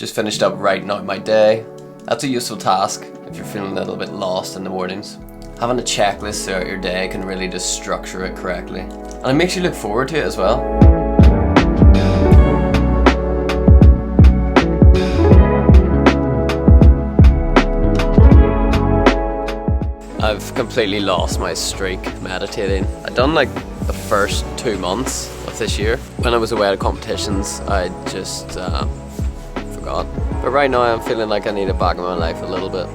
Just finished up writing out my day. That's a useful task if you're feeling a little bit lost in the mornings. Having a checklist throughout your day can really just structure it correctly. And it makes you look forward to it as well. I've completely lost my streak meditating. I'd done like the first 2 months of this year. When I was away at competitions, I just forgot. But right now I'm feeling like I need it back in my life a little bit.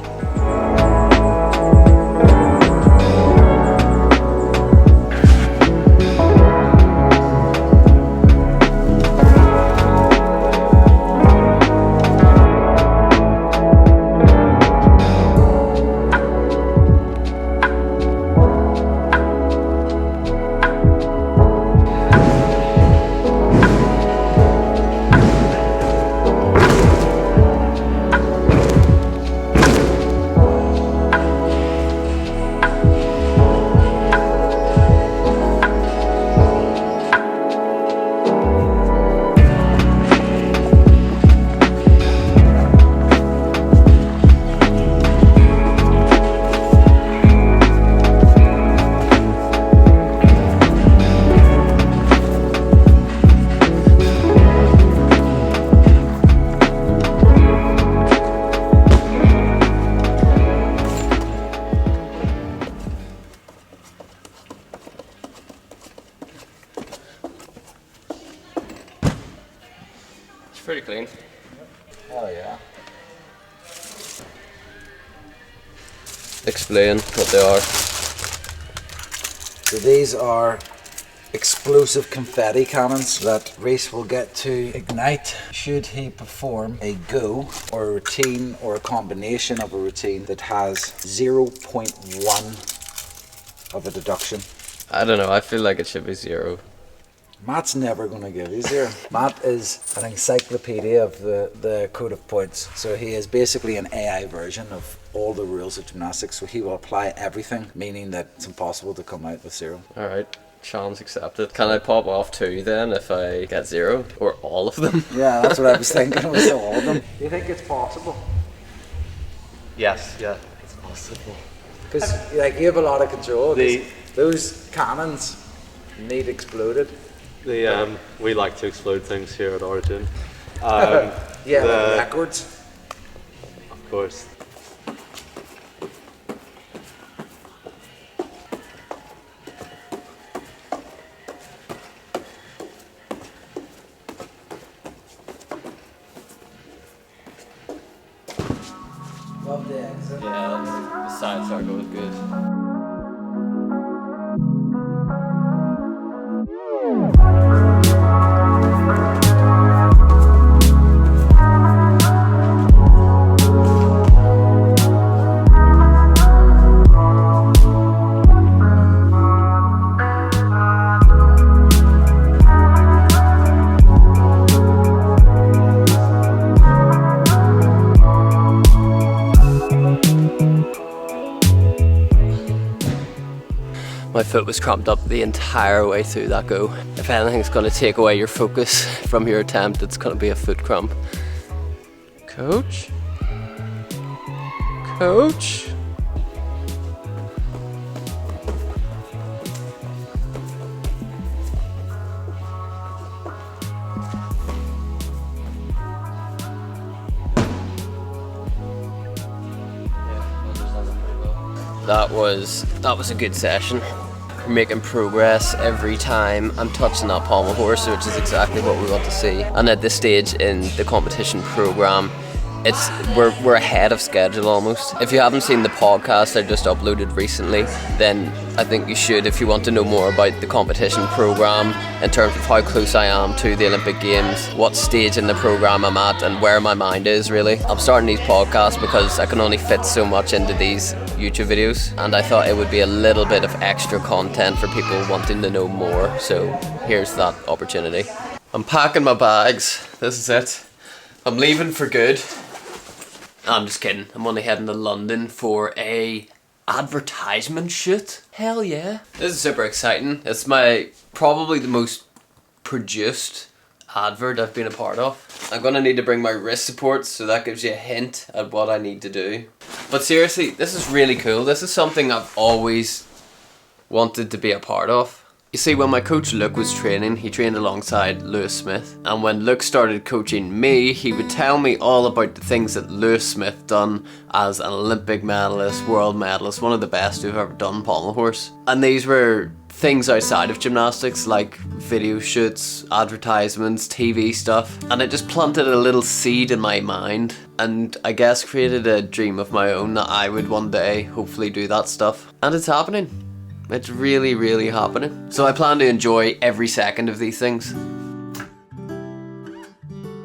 Pretty clean. Oh yeah. Explain what they are. So these are explosive confetti cannons that Reese will get to ignite should he perform a go or a routine or a combination of a routine that has 0.1 of a deduction. I don't know, I feel like it should be 0. Matt's never going to give you 0. Matt is an encyclopedia of the code of points. So he is basically an AI version of all the rules of gymnastics. So he will apply everything, meaning that it's impossible to come out with 0. Alright, challenge accepted. Can I pop off 2 then if I get 0? Or all of them? Yeah, that's what I was thinking, was all of them. Do you think it's possible? Yes, yeah, it's possible. Because like, you have a lot of control. Those cannons need exploded. We like to explode things here at Origin. Yeah, like records. Of course. Love the exit. Yeah, the side circle is good. My foot was cramped up the entire way through that go. If anything's going to take away your focus from your attempt, it's going to be a foot cramp. Coach? Coach? That was a good session. We're making progress every time I'm touching that pommel horse, which is exactly what we want to see. And at this stage in the competition program, we're ahead of schedule almost. If you haven't seen the podcast I just uploaded recently, then I think you should if you want to know more about the competition program in terms of how close I am to the Olympic Games, what stage in the program I'm at, and where my mind is really. I'm starting these podcasts because I can only fit so much into these YouTube videos, and I thought it would be a little bit of extra content for people wanting to know more, so here's that opportunity. I'm packing my bags, this is it. I'm leaving for good. I'm just kidding, I'm only heading to London for a advertisement shoot. Hell yeah. This is super exciting. It's probably the most produced advert I've been a part of. I'm gonna need to bring my wrist supports, so that gives you a hint at what I need to do. But seriously, this is really cool. This is something I've always wanted to be a part of. You see, when my coach Luke was training, he trained alongside Lewis Smith, and when Luke started coaching me, he would tell me all about the things that Lewis Smith done as an Olympic medalist, world medalist, one of the best who've ever done pommel horse. And these were things outside of gymnastics, like video shoots, advertisements, TV stuff, and it just planted a little seed in my mind, and I guess created a dream of my own that I would one day hopefully do that stuff. And it's happening. It's really, really happening. So I plan to enjoy every second of these things.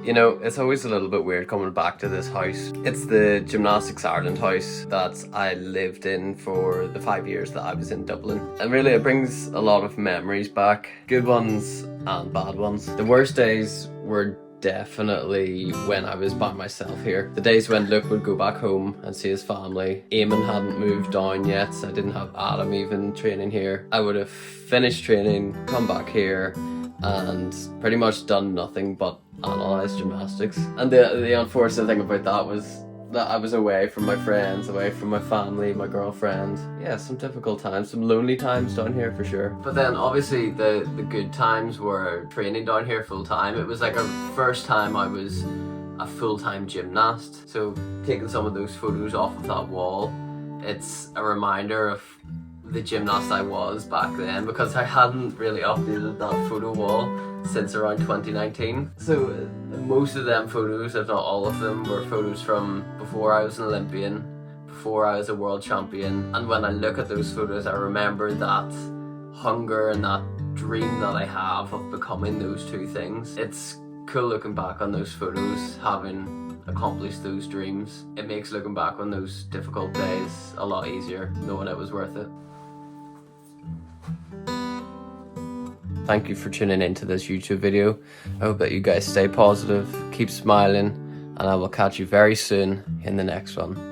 You know, it's always a little bit weird coming back to this house. It's the Gymnastics Ireland house that I lived in for the 5 years that I was in Dublin. And really it brings a lot of memories back. Good ones and bad ones. The worst days were definitely when I was by myself here. The days when Luke would go back home and see his family. Eamon hadn't moved down yet, so I didn't have Adam even training here. I would have finished training, come back here, and pretty much done nothing but analyse gymnastics. And the unfortunate thing about that was that I was away from my friends, away from my family, my girlfriend. Yeah, some difficult times, some lonely times down here for sure. But then obviously the good times were training down here full time. It was like a first time I was a full-time gymnast. So taking some of those photos off of that wall, it's a reminder of the gymnast I was back then, because I hadn't really updated that photo wall since around 2019. So most of them photos, if not all of them, were photos from before I was an Olympian, before I was a world champion. And when I look at those photos, I remember that hunger and that dream that I have of becoming those two things. It's cool looking back on those photos, having accomplished those dreams. It makes looking back on those difficult days a lot easier, knowing it was worth it. Thank you for tuning into this YouTube video. I hope that you guys stay positive, keep smiling, and I will catch you very soon in the next one.